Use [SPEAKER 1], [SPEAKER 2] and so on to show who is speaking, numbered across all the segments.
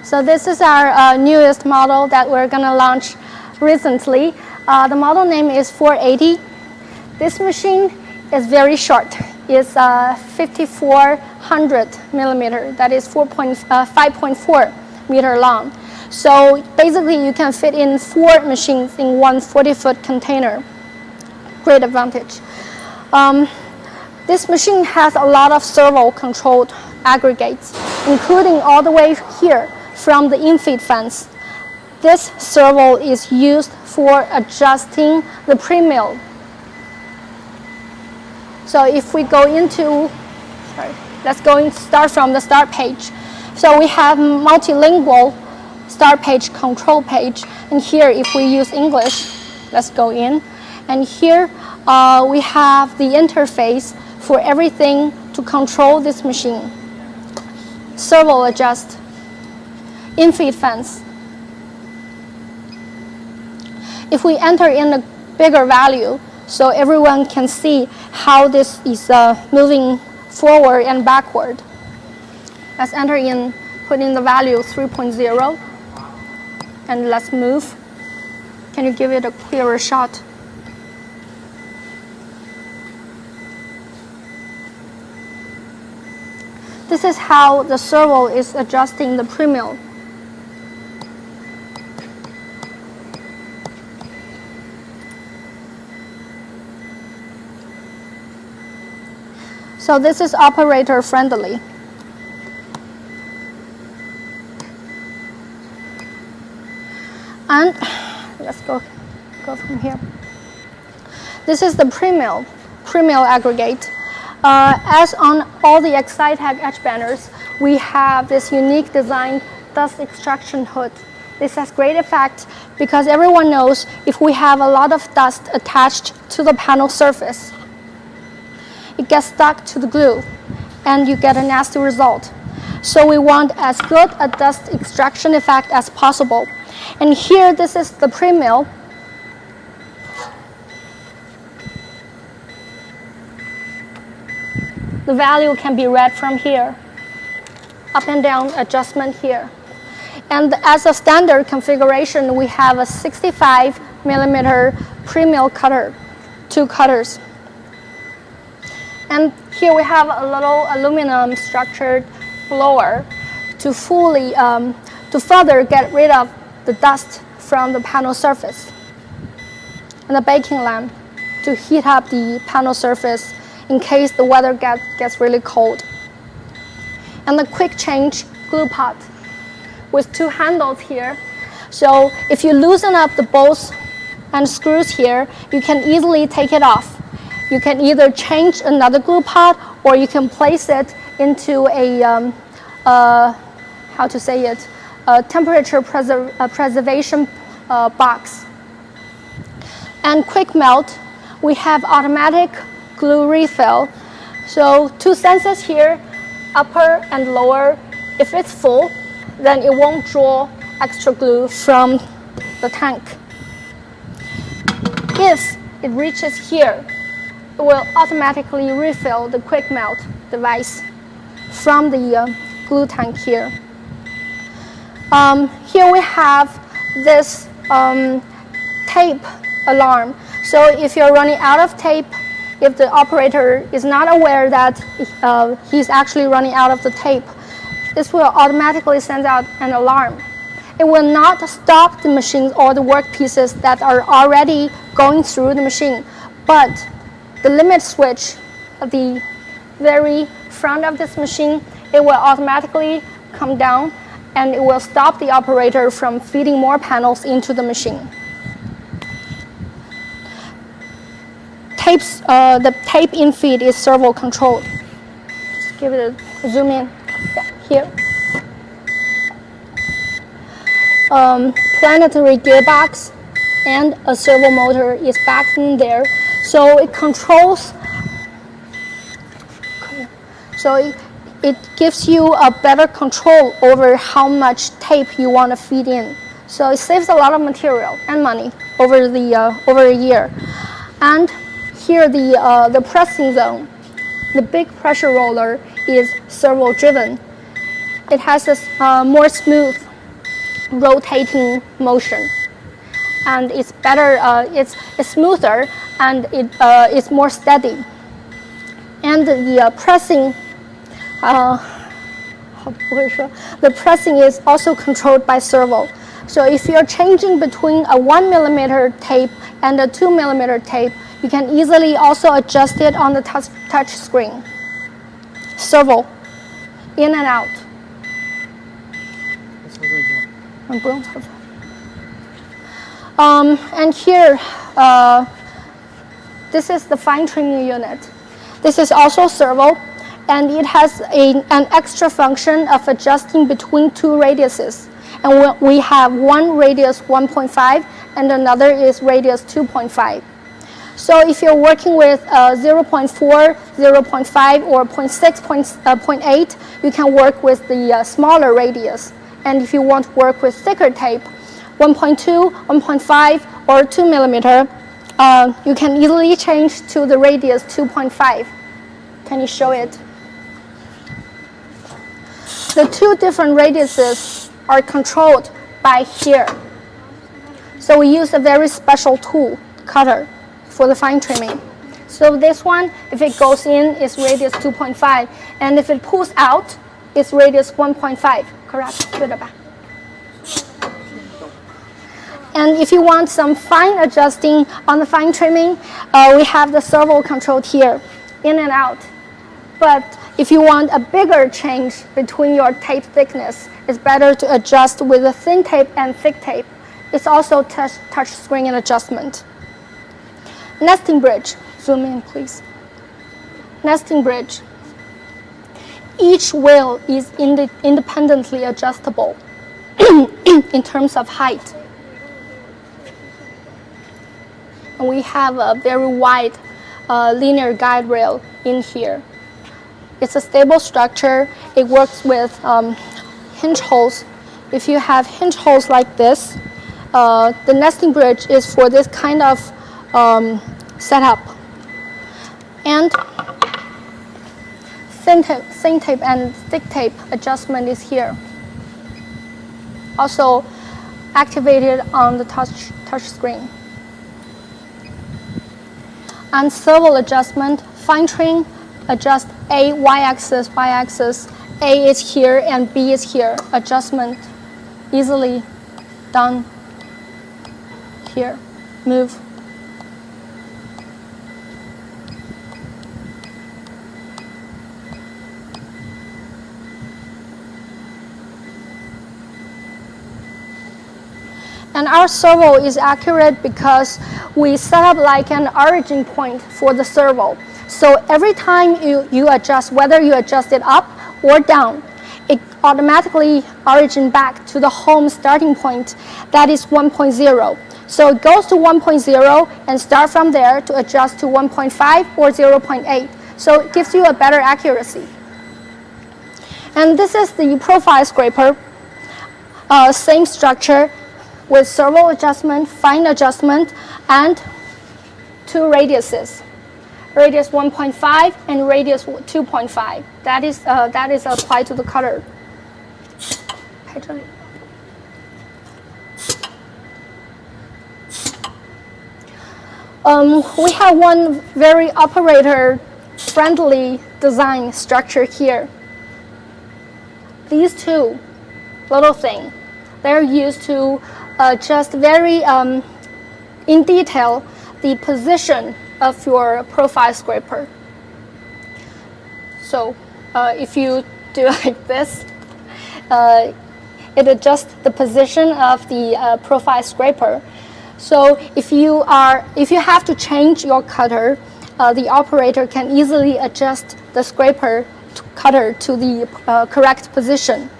[SPEAKER 1] So this is our newest model that we're going to launch recently. The model name is 480. This machine is very short. It's 5400 millimeter. That is 5.4 meter long. So basically, you can fit in 4 machines in one 40-foot container. Great advantage. This machine has a lot of servo-controlled aggregates, including all the way here from the in-feed fence. This servo is used for adjusting the pre-mill. So if we go into, let's start from the start page. So we have multilingual start page, control page, and here if we use English, let's go in. And here we have the interface for everything to control this machine. Servo adjust, in-feed fence. If we enter in a bigger value, so everyone can see how this is moving forward and backward. Let's enter in, put in the value 3.0, and let's move. Can you give it a clearer shot? This is how the servo is adjusting the pre-mill. So this is operator friendly. And let's go from here. This is the pre-mill aggregate. As on all the Excitech Edgebanders, we have this unique designed dust extraction hood. This has great effect because everyone knows if we have a lot of dust attached to the panel surface, it gets stuck to the glue and you get a nasty result. So we want as good a dust extraction effect as possible. And here, this is the pre-mill. The value can be read from here. Up and down adjustment here. And as a standard configuration, we have a 65 millimeter pre-mill cutter, 2 cutters. And here we have a little aluminum structured blower to further get rid of the dust from the panel surface. And the baking lamp to heat up the panel surface in case the weather gets really cold. And the quick change glue pot with 2 handles here. So if you loosen up the bolts and screws here, you can easily take it off. You can either change another glue pot or you can place it into a, temperature preservation box. And quick melt, we have automatic glue refill. So 2 sensors here, upper and lower. If it's full, then it won't draw extra glue from the tank. If it reaches here, it will automatically refill the quick melt device from the glue tank here. Here we have this tape alarm. So if you're running out of tape, if the operator is not aware that he's actually running out of the tape, this will automatically send out an alarm. It will not stop the machines or the work pieces that are already going through the machine, but the limit switch at the very front of this machine, it will automatically come down and it will stop the operator from feeding more panels into the machine. The tape in feed is servo controlled. Just give it a zoom in. Yeah, here. Planetary gearbox and a servo motor is back in there. So it controls, it gives you a better control over how much tape you want to feed in. So it saves a lot of material and money over a year. And here the pressing zone, the big pressure roller is servo driven. It has a more smooth rotating motion, and it's better. It's smoother and it's more steady. And the pressing, the pressing is also controlled by servo. So if you're changing between a 1 millimeter tape and a 2 millimeter tape, you can easily also adjust it on the touch screen. Servo, in and out. And here, this is the fine tuning unit. This is also servo, and it has an extra function of adjusting between two radiuses. And we have one radius 1.5 and another is radius 2.5. So if you're working with 0.4, 0.5, or 0.6, 0.8, you can work with the smaller radius. And if you want to work with thicker tape, 1.2, 1.5, or 2 millimeter, you can easily change to the radius 2.5. Can you show it? The two different radiuses are controlled by here. So we use a very special tool, cutter, for the fine trimming. So this one, if it goes in, is radius 2.5, and if it pulls out, it's radius 1.5. Correct? And if you want some fine adjusting on the fine trimming, we have the servo controlled here, in and out. But if you want a bigger change between your tape thickness, it's better to adjust with a thin tape and thick tape. It's also touch screen adjustment. Nesting bridge. Zoom in, please. Nesting bridge. Each wheel is independently adjustable in terms of height. And we have a very wide linear guide rail in here. It's a stable structure. It works with hinge holes. If you have hinge holes like this, the nesting bridge is for this kind of setup. And thin tape and thick tape adjustment is here. Also activated on the touch screen. And servo adjustment, fine tune, adjust A, y-axis, y-axis. A is here and B is here. Adjustment easily done here. Move. And our servo is accurate because we set up like an origin point for the servo. So every time you adjust, whether you adjust it up or down, it automatically origin back to the home starting point, that is 1.0. So it goes to 1.0 and start from there to adjust to 1.5 or 0.8. So it gives you a better accuracy. And this is the profile scraper, same structure with servo adjustment, fine adjustment, and two radiuses. Radius 1.5 and radius 2.5. That is applied to the cutter. We have one very operator-friendly design structure here. These two little things, they're used to adjust very in detail the position of your profile scraper. So if you do like this, it adjusts the position of the profile scraper. So if you have to change your cutter, the operator can easily adjust the scraper cutter to the correct position.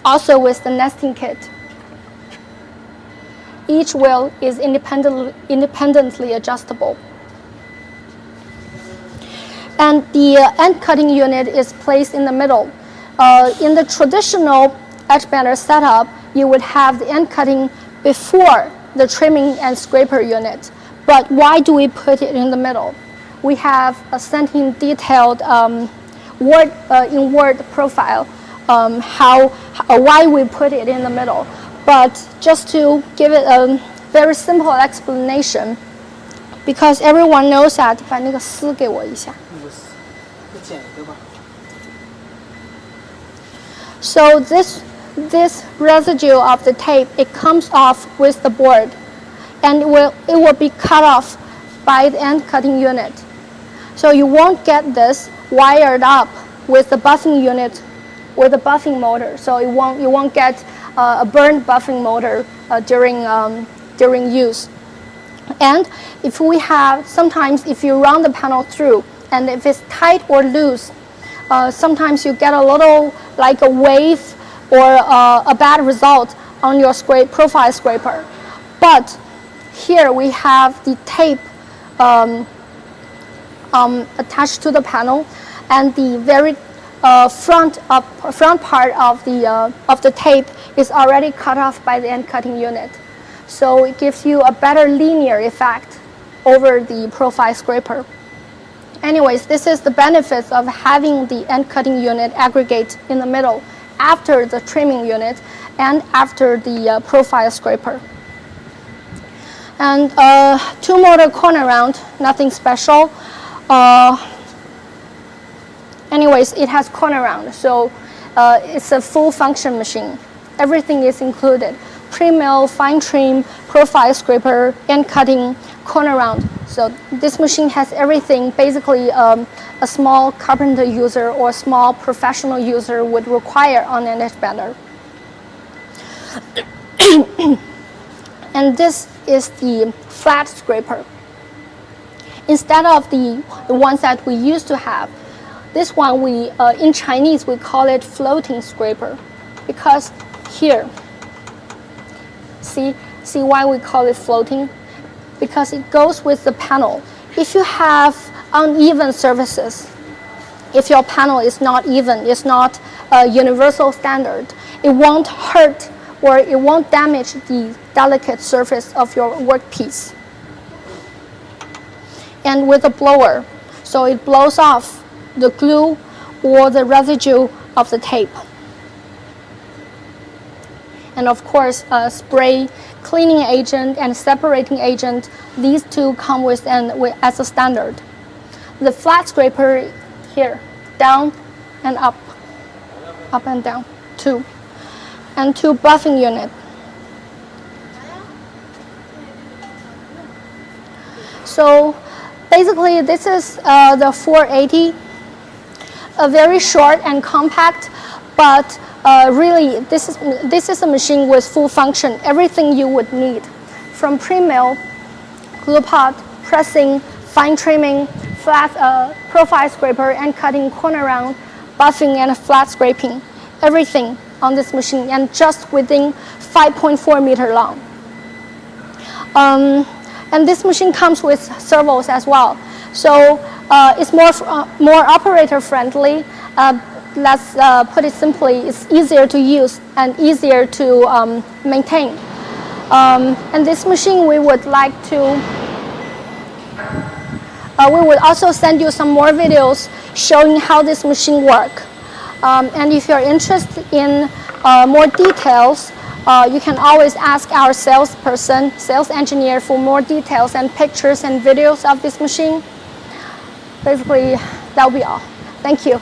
[SPEAKER 1] Also with the nesting kit. Each wheel is independently adjustable. And the end cutting unit is placed in the middle. In the traditional Edgebander setup, you would have the end cutting before the trimming and scraper unit. But why do we put it in the middle? We have a sent-in detailed word profile why we put it in the middle. But just to give it a very simple explanation, because everyone knows that， 把那个丝给我一下。So this residue of the tape, it comes off with the board, and it will be cut off by the end cutting unit. So you won't get this wired up with the buffing unit, with the buffing motor. So you won't get a burned buffing motor during use. And if we have, sometimes if you run the panel through, and if it's tight or loose, sometimes you get a little like a wave or a bad result on your profile scraper. But here we have the tape attached to the panel, and the very front part of the tape is already cut off by the end cutting unit. So it gives you a better linear effect over the profile scraper. Anyways, this is the benefits of having the end cutting unit aggregate in the middle after the trimming unit and after the profile scraper. And two motor corner round, nothing special. Anyways, it has corner round, so it's a full function machine. Everything is included. Pre-mill, fine trim, profile scraper, end cutting, corner round. So this machine has everything basically a small carpenter user or small professional user would require on an Edgebander. And this is the flat scraper. Instead of the ones that we used to have, this one in Chinese we call it floating scraper, because here, see why we call it floating? Because it goes with the panel. If you have uneven surfaces, if your panel is not even, it's not a universal standard, it won't hurt or it won't damage the delicate surface of your workpiece. And with a blower, so it blows off the glue or the residue of the tape. And of course, a spray cleaning agent and separating agent, these two come with as a standard. The flat scraper here, down and up and down, two. And two buffing unit. So basically this is the 480, very short and compact, but really this is a machine with full function, everything you would need, from pre-mill, glue pot, pressing, fine trimming, flat profile scraper, and cutting corner round, buffing and flat scraping, everything on this machine, and just within 5.4 meter long. And this machine comes with servos as well, so it's more operator friendly. Let's put it simply, it's easier to use and easier to maintain. And this machine we would like to, we would also send you some more videos showing how this machine works. And if you're interested in more details, you can always ask our sales engineer for more details and pictures and videos of this machine. Basically, that'll be all. Thank you.